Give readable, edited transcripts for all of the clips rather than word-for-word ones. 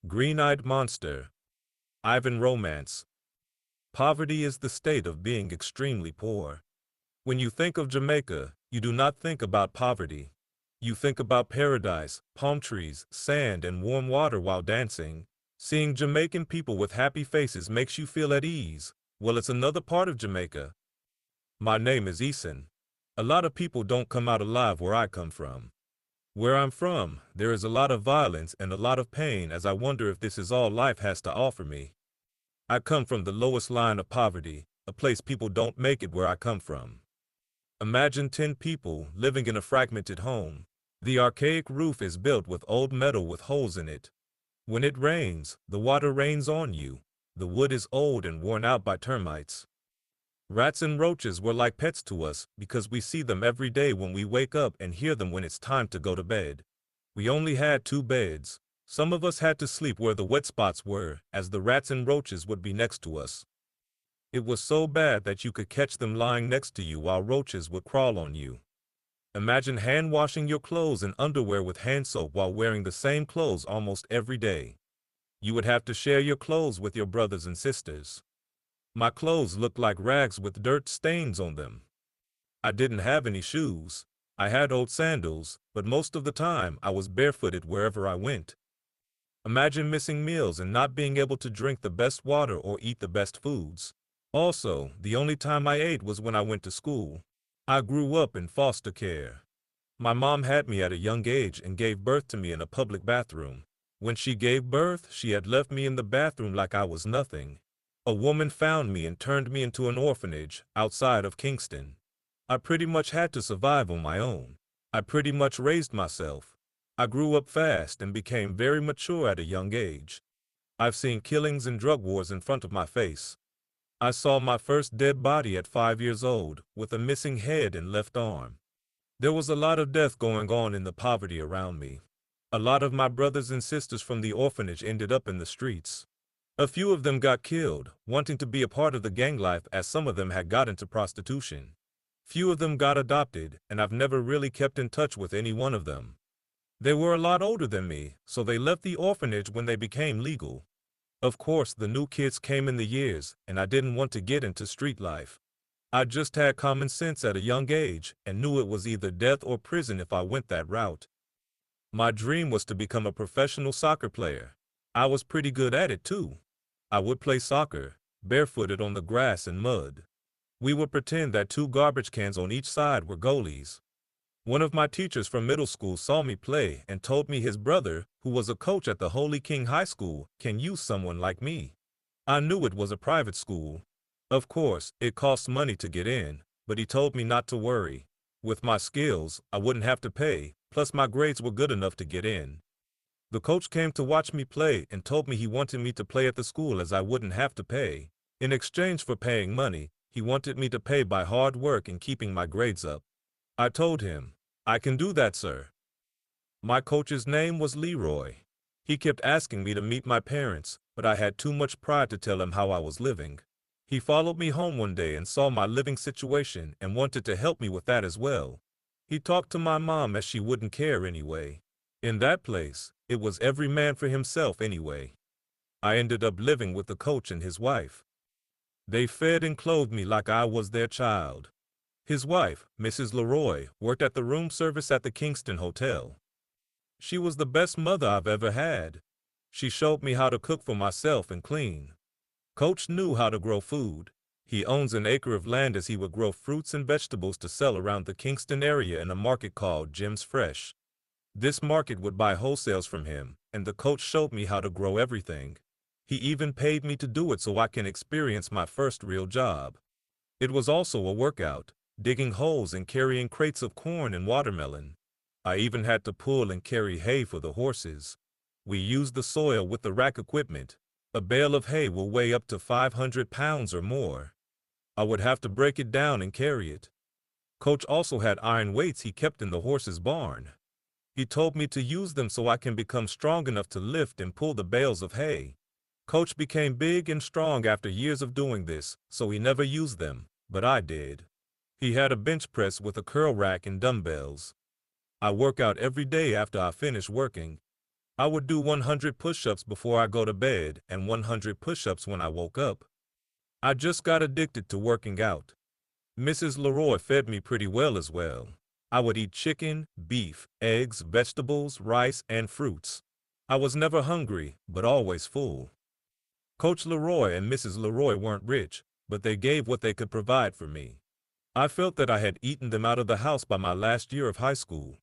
Green-eyed monster. Ivan romance. Poverty is the state of being extremely poor. When you think of Jamaica, you do not think about poverty. You think about paradise, palm trees, sand, and warm water while dancing. Seeing Jamaican people with happy faces makes you feel at ease. Well, it's another part of Jamaica. My name is Eason. A lot of people don't come out alive where I come from. Where I'm from, there is a lot of violence and a lot of pain, as I wonder if this is all life has to offer me. I come from the lowest line of poverty, a place people don't make it where I come from. Imagine 10 people living in a fragmented home. The archaic roof is built with old metal with holes in it. When it rains, the water rains on you. The wood is old and worn out by termites. Rats and roaches were like pets to us because we see them every day when we wake up and hear them when it's time to go to bed. We only had 2 beds. Some of us had to sleep where the wet spots were, as the rats and roaches would be next to us. It was so bad that you could catch them lying next to you while roaches would crawl on you. Imagine hand washing your clothes and underwear with hand soap while wearing the same clothes almost every day. You would have to share your clothes with your brothers and sisters. My clothes looked like rags with dirt stains on them. I didn't have any shoes. I had old sandals, but most of the time I was barefooted wherever I went. Imagine missing meals and not being able to drink the best water or eat the best foods. Also, the only time I ate was when I went to school. I grew up in foster care. My mom had me at a young age and gave birth to me in a public bathroom. When she gave birth, she had left me in the bathroom like I was nothing. A woman found me and turned me into an orphanage outside of Kingston. I pretty much had to survive on my own. I pretty much raised myself. I grew up fast and became very mature at a young age. I've seen killings and drug wars in front of my face. I saw my first dead body at 5 years old, with a missing head and left arm. There was a lot of death going on in the poverty around me. A lot of my brothers and sisters from the orphanage ended up in the streets. A few of them got killed, wanting to be a part of the gang life, as some of them had got into prostitution. Few of them got adopted, and I've never really kept in touch with any one of them. They were a lot older than me, so they left the orphanage when they became legal. Of course, the new kids came in the years, and I didn't want to get into street life. I just had common sense at a young age, and knew it was either death or prison if I went that route. My dream was to become a professional soccer player. I was pretty good at it too. I would play soccer, barefooted on the grass and mud. We would pretend that 2 garbage cans on each side were goalies. One of my teachers from middle school saw me play and told me his brother, who was a coach at the Holy King High School, can use someone like me. I knew it was a private school. Of course, it cost money to get in, but he told me not to worry. With my skills, I wouldn't have to pay, plus my grades were good enough to get in. The coach came to watch me play and told me he wanted me to play at the school as I wouldn't have to pay. In exchange for paying money, he wanted me to pay by hard work and keeping my grades up. I told him, "I can do that, sir." My coach's name was Leroy. He kept asking me to meet my parents, but I had too much pride to tell him how I was living. He followed me home one day and saw my living situation and wanted to help me with that as well. He talked to my mom, as she wouldn't care anyway. In that place, it was every man for himself anyway. I ended up living with the coach and his wife. They fed and clothed me like I was their child. His wife, Mrs. Leroy, worked at the room service at the Kingston Hotel. She was the best mother I've ever had. She showed me how to cook for myself and clean. Coach knew how to grow food. He owns an acre of land, as he would grow fruits and vegetables to sell around the Kingston area in a market called Jim's Fresh. This market would buy wholesales from him, and the coach showed me how to grow everything. He even paid me to do it so I can experience my first real job. It was also a workout, digging holes and carrying crates of corn and watermelon. I even had to pull and carry hay for the horses. We used the soil with the rack equipment. A bale of hay will weigh up to 500 pounds or more. I would have to break it down and carry it. Coach also had iron weights he kept in the horse's barn. He told me to use them so I can become strong enough to lift and pull the bales of hay. Coach became big and strong after years of doing this, so he never used them, but I did. He had a bench press with a curl rack and dumbbells. I work out every day after I finish working. I would do 100 push-ups before I go to bed and 100 push-ups when I woke up. I just got addicted to working out. Mrs. Leroy fed me pretty well as well. I would eat chicken, beef, eggs, vegetables, rice, and fruits. I was never hungry, but always full. Coach Leroy and Mrs. Leroy weren't rich, but they gave what they could provide for me. I felt that I had eaten them out of the house by my last year of high school.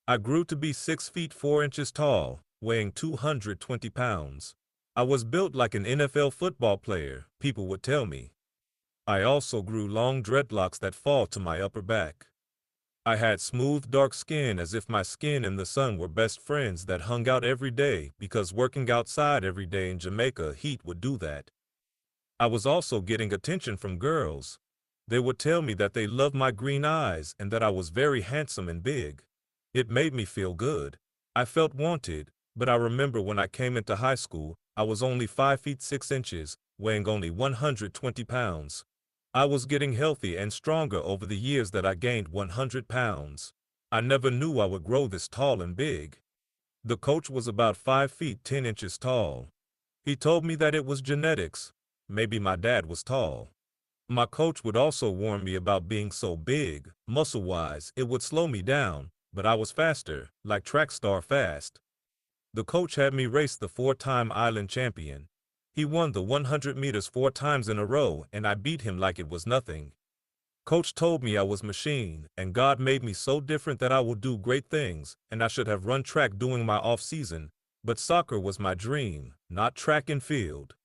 I grew to be 6 feet 4 inches tall, weighing 220 pounds. I was built like an NFL football player, people would tell me. I also grew long dreadlocks that fall to my upper back. I had smooth dark skin as if my skin and the sun were best friends that hung out every day because working outside every day in Jamaica heat would do that. I was also getting attention from girls. They would tell me that they loved my green eyes and that I was very handsome and big. It made me feel good. I felt wanted, but I remember when I came into high school, I was only 5 feet 6 inches, weighing only 120 pounds. I was getting healthy and stronger over the years that I gained 100 pounds. I never knew I would grow this tall and big. The coach was about 5 feet 10 inches tall. He told me that it was genetics. Maybe my dad was tall. My coach would also warn me about being so big, muscle-wise, it would slow me down, but I was faster, like track star fast. The coach had me race the 4-time island champion. He won the 100 meters 4 times in a row, and I beat him like it was nothing. Coach told me I was machine, and God made me so different that I will do great things, and I should have run track during my off-season, but soccer was my dream, not track and field.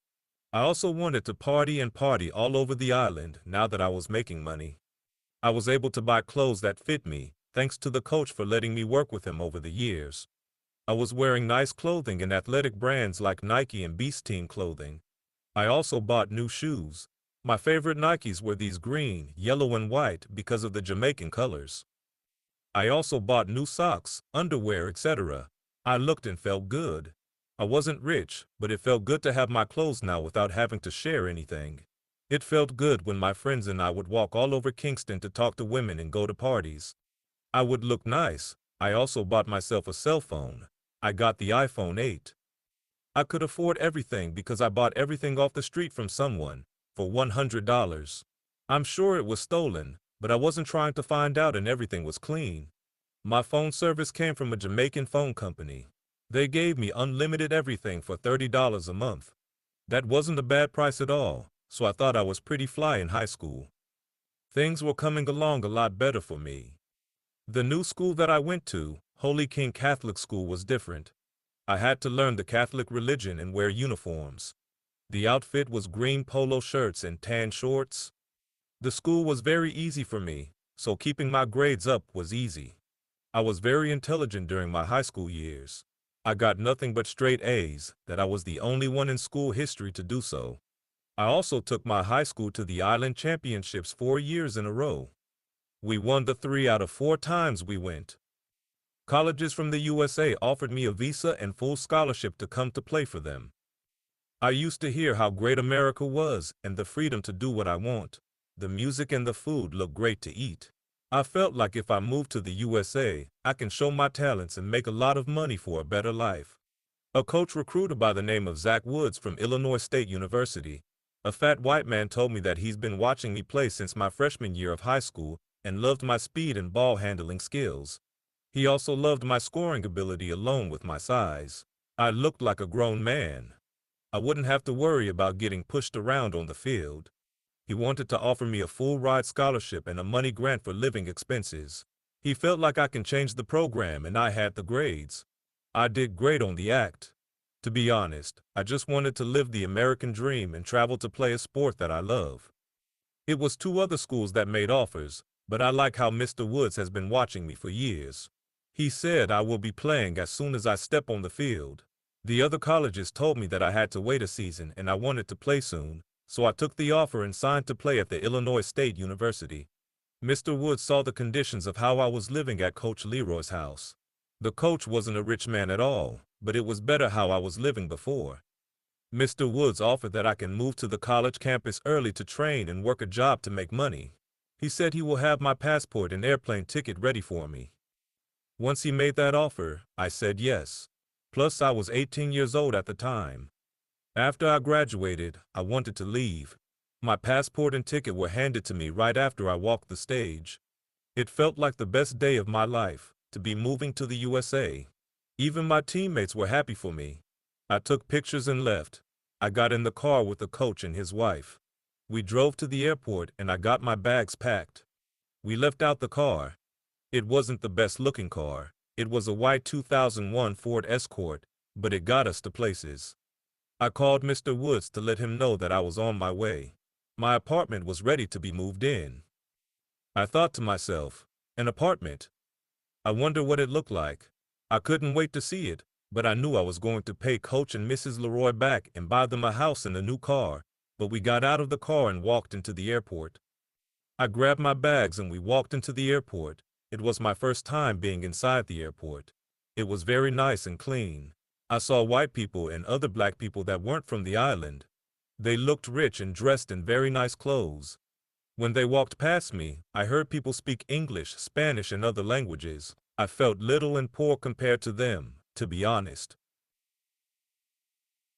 I also wanted to party and party all over the island now that I was making money. I was able to buy clothes that fit me, thanks to the coach for letting me work with him over the years. I was wearing nice clothing and athletic brands like Nike and Beast Team clothing. I also bought new shoes. My favorite Nikes were these green, yellow, and white because of the Jamaican colors. I also bought new socks, underwear, etc. I looked and felt good. I wasn't rich, but it felt good to have my clothes now without having to share anything. It felt good when my friends and I would walk all over Kingston to talk to women and go to parties. I would look nice. I also bought myself a cell phone. I got the iPhone 8. I could afford everything because I bought everything off the street from someone, for $100. I'm sure it was stolen, but I wasn't trying to find out and everything was clean. My phone service came from a Jamaican phone company. They gave me unlimited everything for $30 a month. That wasn't a bad price at all, so I thought I was pretty fly in high school. Things were coming along a lot better for me. The new school that I went to, Holy King Catholic School, was different. I had to learn the Catholic religion and wear uniforms. The outfit was green polo shirts and tan shorts. The school was very easy for me, so keeping my grades up was easy. I was very intelligent during my high school years. I got nothing but straight A's, that I was the only one in school history to do so. I also took my high school to the Island Championships 4 years in a row. We won the 3 out of 4 times we went. Colleges from the USA offered me a visa and full scholarship to come to play for them. I used to hear how great America was and the freedom to do what I want. The music and the food look great to eat. I felt like if I moved to the USA, I can show my talents and make a lot of money for a better life. A coach recruiter by the name of Zach Woods from Illinois State University, a fat white man, told me that he's been watching me play since my freshman year of high school and loved my speed and ball handling skills. He also loved my scoring ability along with my size. I looked like a grown man. I wouldn't have to worry about getting pushed around on the field. He wanted to offer me a full ride scholarship and a money grant for living expenses. He felt like I can change the program and I had the grades. I did great on the act. To be honest, I just wanted to live the American dream and travel to play a sport that I love. It was 2 other schools that made offers, but I like how Mr. Woods has been watching me for years. He said I will be playing as soon as I step on the field. The other colleges told me that I had to wait a season and I wanted to play soon, so I took the offer and signed to play at the Illinois State University. Mr. Woods saw the conditions of how I was living at Coach Leroy's house. The coach wasn't a rich man at all, but it was better how I was living before. Mr. Woods offered that I can move to the college campus early to train and work a job to make money. He said he will have my passport and airplane ticket ready for me. Once he made that offer, I said yes. Plus, I was 18 years old at the time. After I graduated, I wanted to leave. My passport and ticket were handed to me right after I walked the stage. It felt like the best day of my life, to be moving to the USA. Even my teammates were happy for me. I took pictures and left. I got in the car with the coach and his wife. We drove to the airport and I got my bags packed. We left out the car. It wasn't the best looking car. It was a white 2001 Ford Escort, but it got us to places. I called Mr. Woods to let him know that I was on my way. My apartment was ready to be moved in. I thought to myself, an apartment? I wonder what it looked like. I couldn't wait to see it, but I knew I was going to pay Coach and Mrs. Leroy back and buy them a house and a new car. But we got out of the car and walked into the airport. I grabbed my bags and we walked into the airport. It was my first time being inside the airport. It was very nice and clean. I saw white people and other black people that weren't from the island. They looked rich and dressed in very nice clothes. When they walked past me, I heard people speak English, Spanish, and other languages. I felt little and poor compared to them, to be honest.